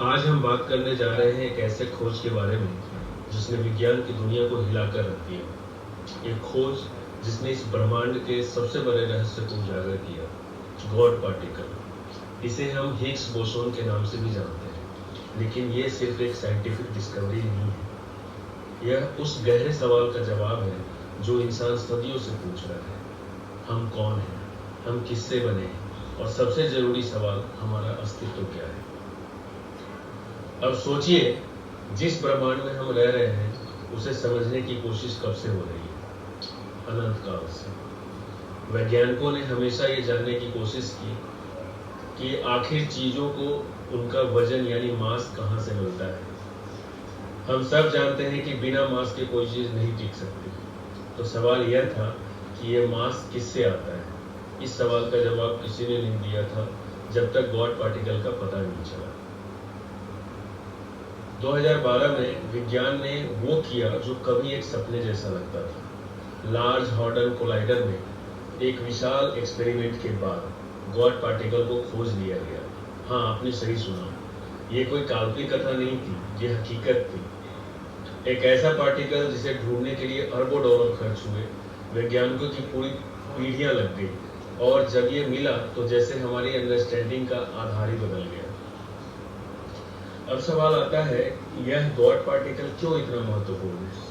आज हम बात करने जा रहे हैं एक ऐसे खोज के बारे में जिसने विज्ञान की दुनिया को हिलाकर रख दिया। एक खोज जिसने इस ब्रह्मांड के सबसे बड़े रहस्य को उजागर किया, गॉड पार्टिकल। इसे हम हिग्स बोसोन के नाम से भी जानते हैं, लेकिन ये सिर्फ एक साइंटिफिक डिस्कवरी नहीं है। यह उस गहरे सवाल का जवाब है जो इंसान सदियों से पूछ रहा है। हम कौन हैं, हम किससे बने हैं, और सबसे जरूरी सवाल, हमारा अस्तित्व क्या है। अब सोचिए, जिस ब्रह्मांड में हम रह रहे हैं उसे समझने की कोशिश कब से हो रही है? अनंत काल से। वैज्ञानिकों ने हमेशा ये जानने की कोशिश की कि आखिर चीजों को उनका वजन यानी मास कहाँ से मिलता है। हम सब जानते हैं कि बिना मास के कोई चीज नहीं टिक सकती। तो सवाल यह था कि यह मास किससे आता है। इस सवाल का जवाब किसी ने नहीं दिया था जब तक गॉड पार्टिकल का पता नहीं चला। 2012 में विज्ञान ने वो किया जो कभी एक सपने जैसा लगता था। लार्ज हॉर्डन कोलाइडर में एक विशाल एक्सपेरिमेंट के बाद गॉड पार्टिकल को खोज लिया गया। हाँ, आपने सही सुना, ये कोई काल्पनिक कथा नहीं थी, ये हकीकत थी। एक ऐसा पार्टिकल जिसे ढूंढने के लिए अरबों डॉलर खर्च हुए, वैज्ञानिकों की पूरी पीढ़ियां लग गई, और जब ये मिला तो जैसे हमारी अंडरस्टैंडिंग का आधार ही बदल गया। अब सवाल आता है, यह गॉड पार्टिकल क्यों इतना महत्वपूर्ण है?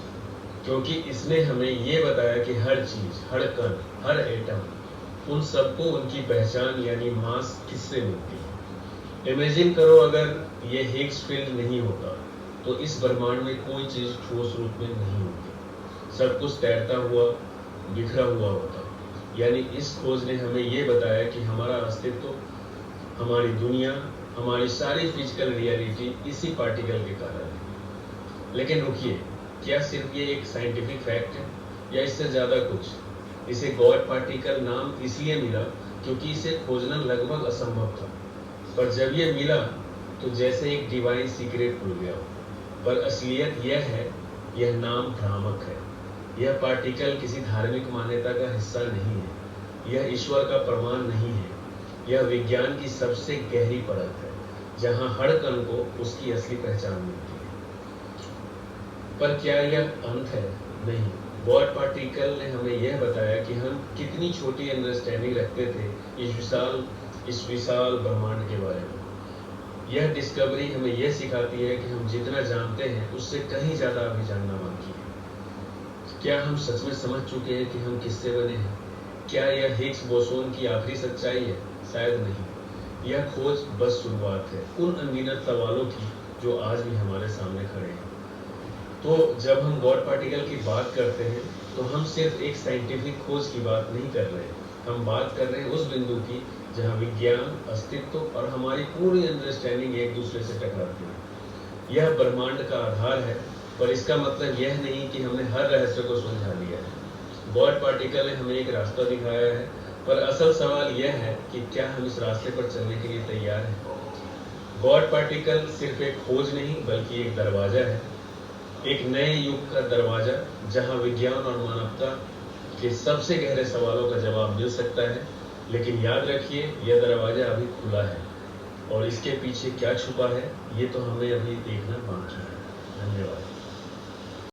क्योंकि इसने हमें यह बताया कि हर चीज, हर कण, हर एटम, उन सबको उनकी पहचान यानी मास किससे मिलती है। इमेजिन करो, अगर ये हिग्स फील्ड नहीं होता तो इस ब्रह्मांड में कोई चीज ठोस रूप में नहीं होती। सब कुछ तैरता हुआ, बिखरा हुआ होता। यानी इस खोज ने हमें यह बताया कि हमारा अस्तित्व, हमारी दुनिया, हमारी सारी फिजिकल रियलिटी इसी पार्टिकल के कारण है। लेकिन रुकिए, क्या सिर्फ ये एक साइंटिफिक फैक्ट है या इससे ज्यादा कुछ? इसे गॉड पार्टिकल नाम इसलिए मिला क्योंकि इसे खोजना लगभग असंभव था, पर जब ये मिला तो जैसे एक डिवाइन सीक्रेट खुल गया। पर असलियत यह है, यह नाम भ्रामक है। यह पार्टिकल किसी धार्मिक मान्यता का हिस्सा नहीं है, यह ईश्वर का प्रमाण नहीं है। यह विज्ञान की सबसे गहरी परत है, जहां हर कण को उसकी असली पहचान मिलती है। पर क्या यह अंत है? नहीं। गॉड पार्टिकल ने हमें यह बताया कि हम कितनी छोटी अंडरस्टैंडिंग रखते थे इस विशाल ब्रह्मांड के बारे में। यह डिस्कवरी हमें यह सिखाती है कि हम जितना जानते हैं उससे कहीं ज्यादा अभी जानना बाकी है। क्या हम सच में समझ चुके हैं कि हम किससे बने हैं? क्या यह हिग्स बोसोन की आखिरी सच्चाई है? शायद नहीं। यह खोज बस शुरुआत है उन अनगिनत सवालों की जो आज भी हमारे सामने खड़े हैं। तो जब हम गॉड पार्टिकल की बात करते हैं तो हम सिर्फ एक साइंटिफिक खोज की बात नहीं कर रहे हैं। हम बात कर रहे हैं उस बिंदु की जहां विज्ञान, अस्तित्व और हमारी पूरी अंडरस्टैंडिंग एक दूसरे से टकराती है। यह ब्रह्मांड का आधार है, पर इसका मतलब यह नहीं कि हमने हर रहस्य को सुलझा लिया है। गॉड पार्टिकल ने हमें एक रास्ता दिखाया है, पर असल सवाल यह है कि क्या हम इस रास्ते पर चलने के लिए तैयार हैं। गॉड पार्टिकल सिर्फ एक खोज नहीं बल्कि एक दरवाजा है, एक नए युग का दरवाजा, जहां विज्ञान और मानवता के सबसे गहरे सवालों का जवाब मिल सकता है। लेकिन याद रखिए, यह दरवाजा अभी खुला है, और इसके पीछे क्या छुपा है ये तो हमें अभी देखना बाकी है। धन्यवाद।